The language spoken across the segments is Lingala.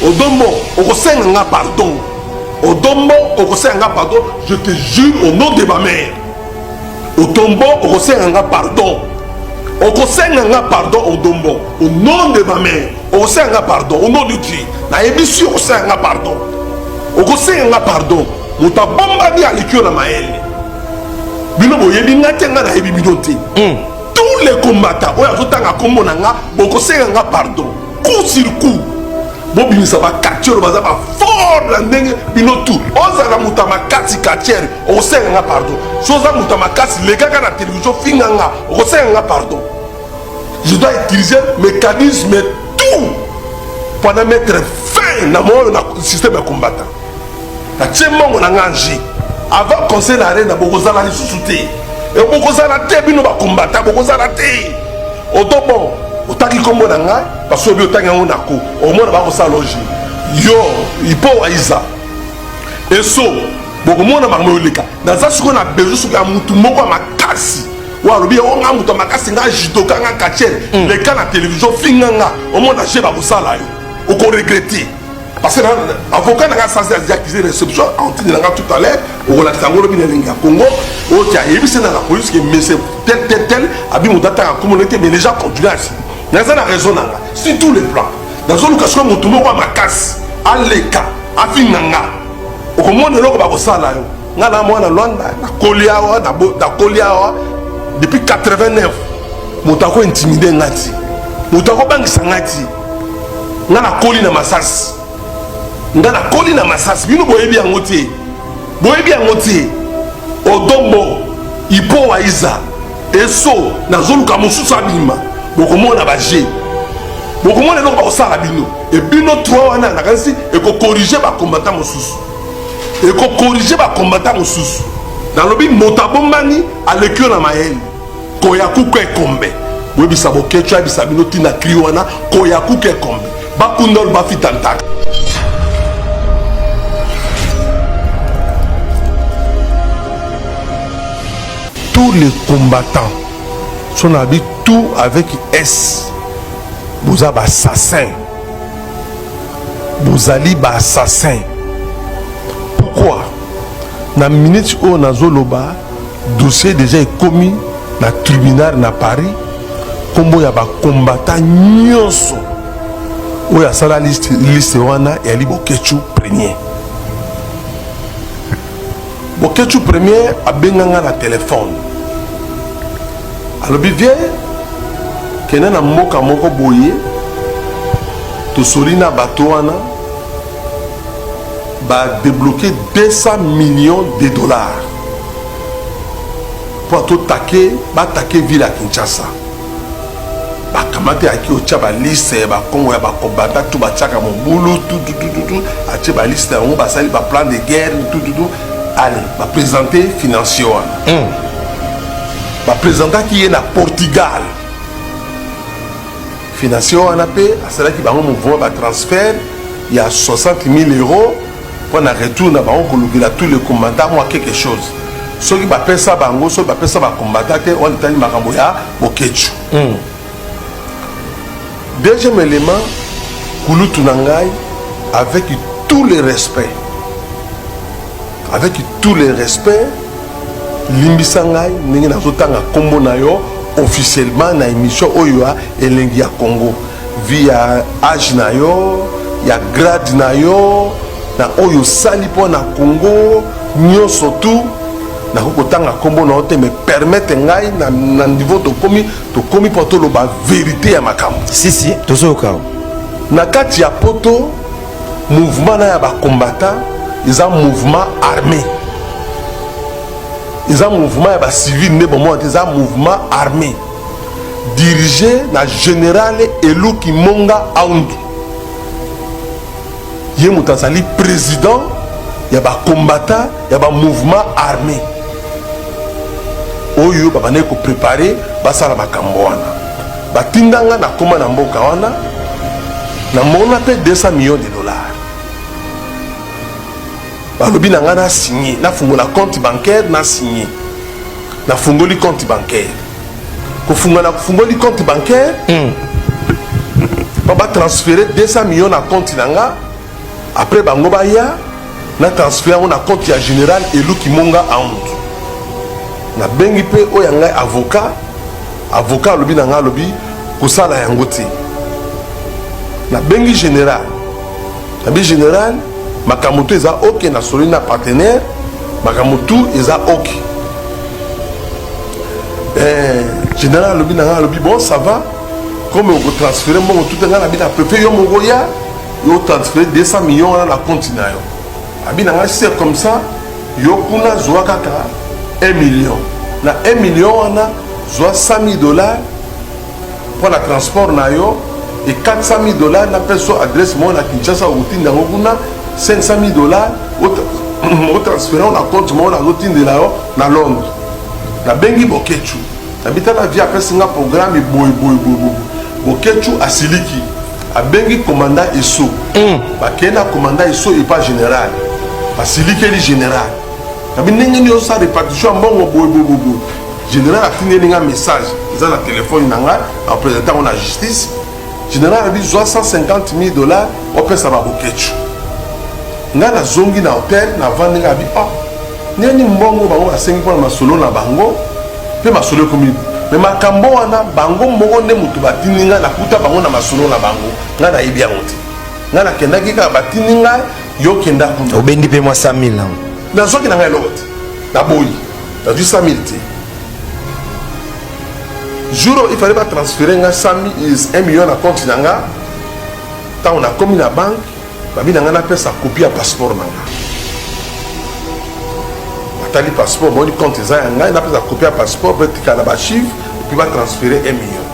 Odombo, okosenga pardon. Odombo, okosenga pardon. Je te jure au nom de ma mère. Otombo, okosenga pardon. Okosenga pardon Odombo. Au nom de ma mère. Okosenga pardon. Au nom de Dieu. Na ebisi okosenga pardon. Okosenga pardon. Mota bomba di alikio na maele. Bino boyebi ngatenga na ebi bidote. Tous les combattants, oya zotanga kombo nanga, okosenga pardon. Coup sur coup. Bobi ça va catcher le bazar fort la ndenge bino tout. Ozala mutama kati catcher, okosenga pardon. Soza mutama kati les gars na télévision finganga, okosenga pardon. Je dois utiliser mécanisme tout pour mettre fin na mon système de combattant. La tchemmo na nganji. Avant conseil la reine bokozala li susute. Et bokozala te bino ba combattant, bokozala te. Otobo, otaki kombo na ngai parce que otaki ngo nako. Au moins ba kosala logi. Yo, ipo aiza. Eso, bokomona makoleka. Na za siko na besoin suka mutu moko makasi. Wa lobi o nga mutu makasi nga jitoka nga kachere. Les cas na télévision finganga. Au moins na jeba kosala yo. Oko regretter. Parce que l'avocat n'a pas censé accuser réception, on dit tout à l'heure, on a dit que Congo, on a dit que la police qui est tel, communauté, mais les gens continuent ainsi. Il y a raison, sur tous les plans. Dans une occasion, on tombe à casse, à l'éca, à Finanga. Au moment de l'eau, on a depuis 89, on a intimidé Ngati. On a intimidé on a collé dans ma sas. Ngana koli na masasi bino boyebi yango te Odombo ipo waiza eso na zoluka mosusu abima bokomona baje bokomona eloko bakosala bino e bino 3 wana nakanisi ekokorige bakombata mosusu nalobi moto abombani alekio na mayele koyakuku ekombe boyebisa bokecho abisa bino tina kri wana koyakuku ekombe bakundol bafitantaka. Tous les combattants sont habillés tout avec S. Vous avez assassin. Vous allez assassin. Pourquoi? Dans la minute où on a zoloba, dossier déjà est commis dans le tribunal à Paris. Comme il y a des combattants nyonso. Où il y a la liste wana et ali Bokechu premier. Bokechu premier a benganga na téléphone. Alors bien que na moka moko boye to solina batoana ba débloquer 200 millions de dollars pour tout taquer ville à Kinshasa. Ba kamate aki o tcha ba liste ba Congo ya ba combattant tout ba tchaka mobulu tout a tcha ba liste on ba sali ba plan de guerre tout allez ba présenter financier va présenter qui est na Portugal. Financier en AP, à cela qui va mouvement va transfert, il y a 60 000 euros pour un retour na bango kolukila tous les combattants moi quelque chose. Ceux qui va payer ça bango, ceux qui va payer ça va combattre, on est makambo ya Bokechu. Deuxième élément, Kulutu Nangai avec tout le respect. Avec tout le respect. Limbisangai ningi nazotanga kombo na yo officiellement na émission oyo elengi ya Congo via âge na yo ya grade na yo na oyo sali po na Congo nyonso tout na kokotanga kombo na te me permettre ngai na niveau to komi poto lo ba vérité ya makambo si tozoka na kati ya poto mouvement na ya ba combattant ils ont mouvement armé. Ils ont un mouvement civil, ils ont un mouvement armé dirigé par le général Elou Kimonga Aoundou. Il y a un président, il y a un combattant, il y a un mouvement armé. Oyo babane ko préparer basala makambo wana. Batindanga na koma na mboka wana na mona pe 200 millions de dollars. Balobi na ngana signé na fungola compte bancaire na signé na fungoli compte bancaire ko fungola fungoli compte bancaire baba transférer 200 millions na compte nanga après bango baya na transfert on a compte ya général Eluki Monga Aoundou na bengi pe oyo ngai avocat lobi na nga lobi kosala yango te na bengi général makambo to eza ok na soli na partenaire makambo tu eza ok général lobi na nga lobi bon ça va comme on transférer mbongo tout nga na bi na préfet yo moko ya yo transférer 200 millions na la compte na yo abi na nga c'est comme ça yo kuna zwa kaka 1 million na 1 million wana zwa $100,000 pour la transport na yo et $400,000 na peso adresse mo na Kinshasa utinda ngokuna $500,000 au transférer na compte mo na utinda yo na Londres na bengi Bokechu na bitana via après singa programme boy Bokechu asiliki a bengi commandant Eso bakena commandant Eso et pas général asiliki li général na binenge ni osa répartition mbongo boy général a fini un message ils ont la téléphone nanga en présentant la justice général a dit $150,000 au peut ça va Bokechu nga na zongi na hôtel na vandi nga bi neni mbongo bango asengi pour masolo na bango pe masolo komi mais makambo wana bango moko nde mutu batini nga na kuta bango na masolo na bango nga na yebi yango te nga na kendaki ka batini nga yo kenda kuna obendi pe moi 100,000 na zoki na nga eloko te na boyi na 100,000 te jour il fallait pas transférer nga 1 million na compte na nga tant on a commis na banque babi na nga na pesa copie ya passeport na nga batali passeport bon compte za ya nga na pesa copie ya passeport peut tika na ba chiffre puis va transférer 1 million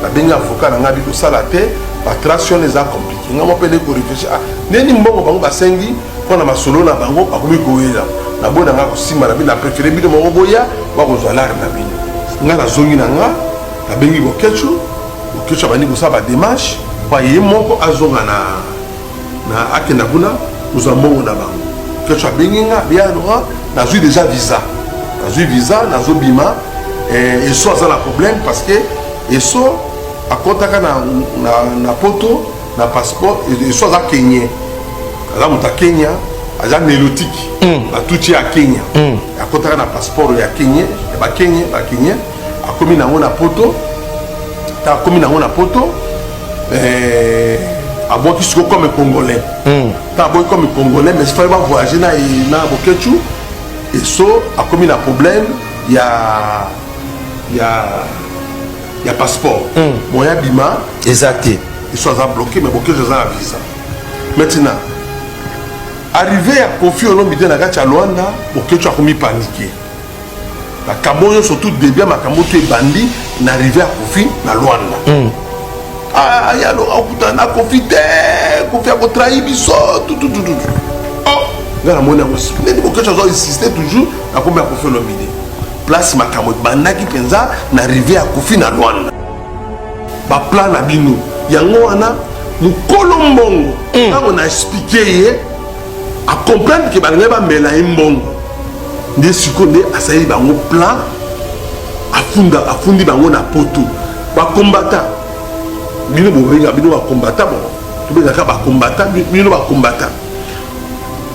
na benga avocat na nga bi ko sala te ba traction les a compliqué nga mo pele ko réfléchir neni mbongo bango basengi pona masolo na bango bakomi koyela na bona nga ko simba na bi na préférer bi de mo boya ba ko zala na bi nga na zongi na nga na bengi Bokechu bani ko saba démarche pa ye moko azonga na akenda kuna uzambongo na bango Bokechu bengi nga bien no na zui déjà visa na zo bima et ça ça la problème parce que et ça a contaka na poto na passeport et ça za Kenya ala muta Kenya aja nélotique ba tuti à Kenya a contaka na passeport ya Kenya ba Kenya a commis na poto ta commis na poto a bon qui sont comme congolais ta bon comme congolais mais il fallait pas voyager na Bokechu et ça a commis un problème il y a passeport bon il y a bima exact ils sont bloqués mais Bokechu ont un visa maintenant arrivé à Kofi Olomide na gati ya Luanda Bokechu a commis paniqué la Cameroun surtout début ma Cameroun tu es bandit n'arrivé à Kofi na Luanda ah ya lo akutana Kofi a trahi biso tout nga na mona aussi neni Bokechu a insisté toujours na kombe ya Kofi Olomide place ma Cameroun bandaki penza n'arrivé à Kofi na Luanda ba plan na bino yango wana mukolo mbongo ntango na expliqué ye a comprendre que balingai bamela ye mbongo nde siko nde asali bango plan afundi bango na poto bakombata bino bobenga bino bakombata bon tobengaka bakombata bino bakombata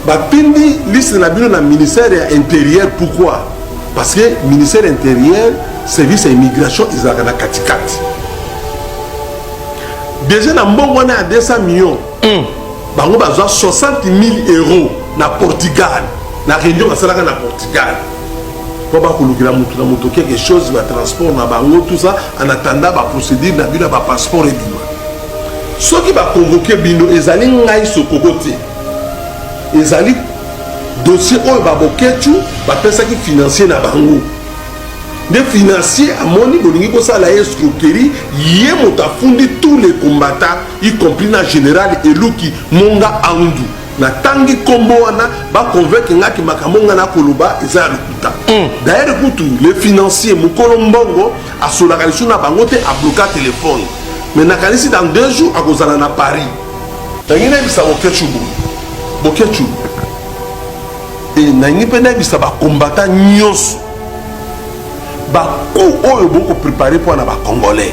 bapindi liste na bino na ministère ya intérieur. Pourquoi? Parce que ministère intérieur service ya immigration ezalaka na katikati déjà na mbongo wana ya 200 millions bango bazwa 60,000 euros na Portugal na réunion basalaka na Portugal po bakolukela mutu na moto quelque chose ba transport na bango tout ça en attendant ba procédure na bino ba passeport ebima soki baconvoke bino ezali ngai sokoko te ezali dossier oyo baboketu bapesaki financier na bango nde financier amoni bolingi kosala escroquerie ye moto afundi tous les combattants y compris na général Eluki Monga Aoundou na tangi kombo wana baconvaincre ngaki makambo nga na koloba eza ya lokuta d'ailleurs kutu les financiers mokolo mbongo asolaka lisu na bango te abloka téléphone mais nakanisi dans 2 jours akozala na Paris nangi nayebisa Bokechu nangi mpe nayebisa bacombatant nyonso baku oyo boko préparé mpo na bacongolais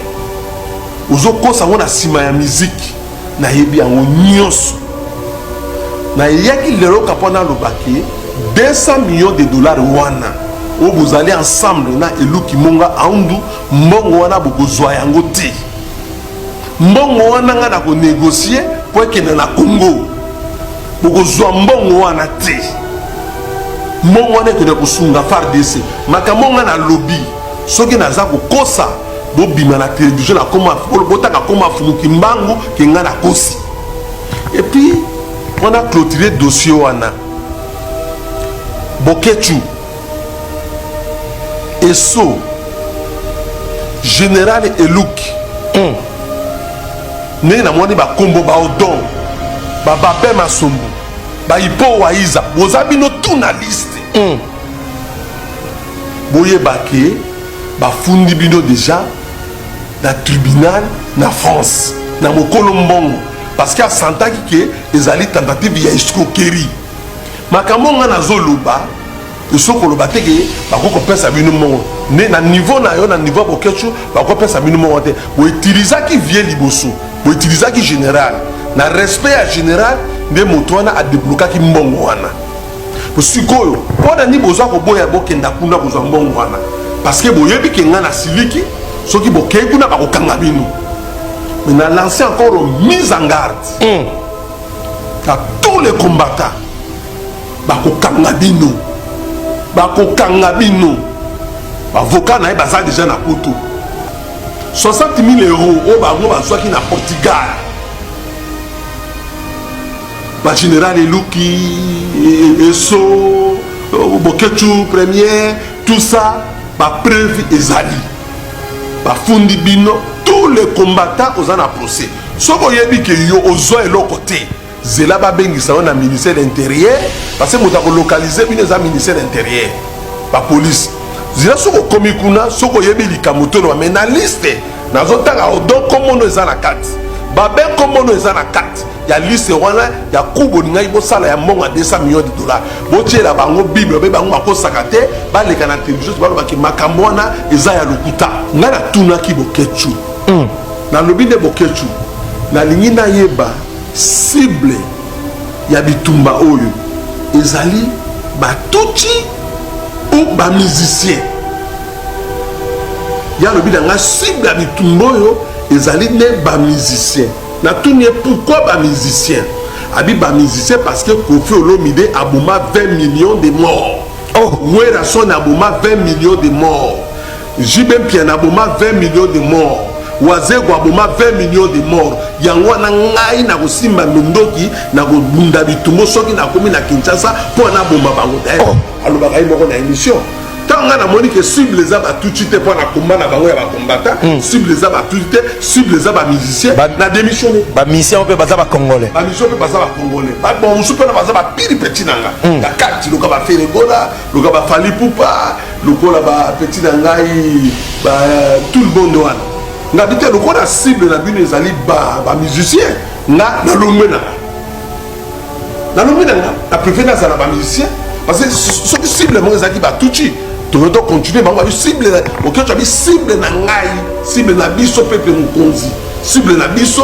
ozokosa yango na nsima ya miziki nayebi yango nyonso na yaki lelo kapona lobaki 200 millions de dollars wana o vous allez ensemble na eluki monga aundu mbongo wana bokozwa yango te mbongo wana nga na ko négocier po ekende na Congo bokozwa mbongo wana te mbongo wana ekende kosunga FARDC makambo nga na lobby soki naza kokosa bobima na télévision na koma botaka koma fumuki mbangu ke nga na kosi et puis on a clôturé dossier wana Bokechu Eso Général Eluk ne na mwani ba kombo ba odon ba babe masombo ba ipo waiza bozabino tout na liste boye bake ba fundi bino déjà na tribunal na France na mokolo mbongo parce que a santaki ke ezali tentative ya escroquerie makambo nga nazoloba esokoloba teke bakokopesa bino mbongo ne na niveau na yo na niveau Bokechu bakopesa bino mbongo te boutilisaki vie liboso boutilisaki général na respect ya général nde moto wana adeblokaki mbongo wana sikoyo mpo na ni bozwa koboya bokenda kuna kozwa mbongo wana parce que boyebi ke nga na siliki soki bokei kuna bakokanga bino mais na lancé encore mise en garde à tous les combattants bakokanga bino bavocat na ye baza déjà na poto 60 000 euros oyo bango bazwaki na Portugal bagénéral Eluki Eso Bokechu premier tout ça bapreuve ezali bafundi bino tous les combattants oza na procès soko oyebi ke yo ozwa eloko te zela babengisa na ministère d'intérieur parce que moto akolokalize bino eza ministère d'intérieur bapolice zela soko komi kuna soko oyebi likambo to mais na liste nazotanga odon komono eza na kati babe komono eza na kati ya liste wana ya kubo ngai bosala ya mbongo 200 millions de dollars botiela bango bible be bango bakosaka te baleka na télévision balobaki makambo wana eza ya lokuta ngai natunaki Bokechu na lobi nde Bokechu nalingi nayeba cible ya bitumba oyo ezali batuti ou bamusicien ya lobi nanga cible ya bitumba oyo ezali ne bamusicien na tuni pourquoi bamusicien abi bamusicien parce que Kofi Olomide aboma 20 millions de morts Wera Son aboma 20 millions de morts Jibem Pian aboma 20 millions de morts Wazego aboma 20 millions de morts yango wana ngai na kosimba mindoki na kobunda bitumbo soki na komi na Kinshasa po na bomba bango alobaka ye moko na émission tanga na moni que cible les abatuti te pour na combat na bango ya ba combattant cible les abatuti te cible les musiciens na démissionné ba mission pe baza ba congolais ba mission pe baza ba congolais ba bon super baza ba piri petit nanga la carte lo ka ba faire gola lo ka ba fali pupa lo ko la ba petit nanga ba tout le monde wana nga bité lo ko na cible na bino ezali ba musicien na lomena na préféré na za ba musicien parce que ce qui cible mo ezali ba tuchi tu veux donc continuer bango abi cible OK tu as cible na ngai cible na biso peuple mukonzi cible na biso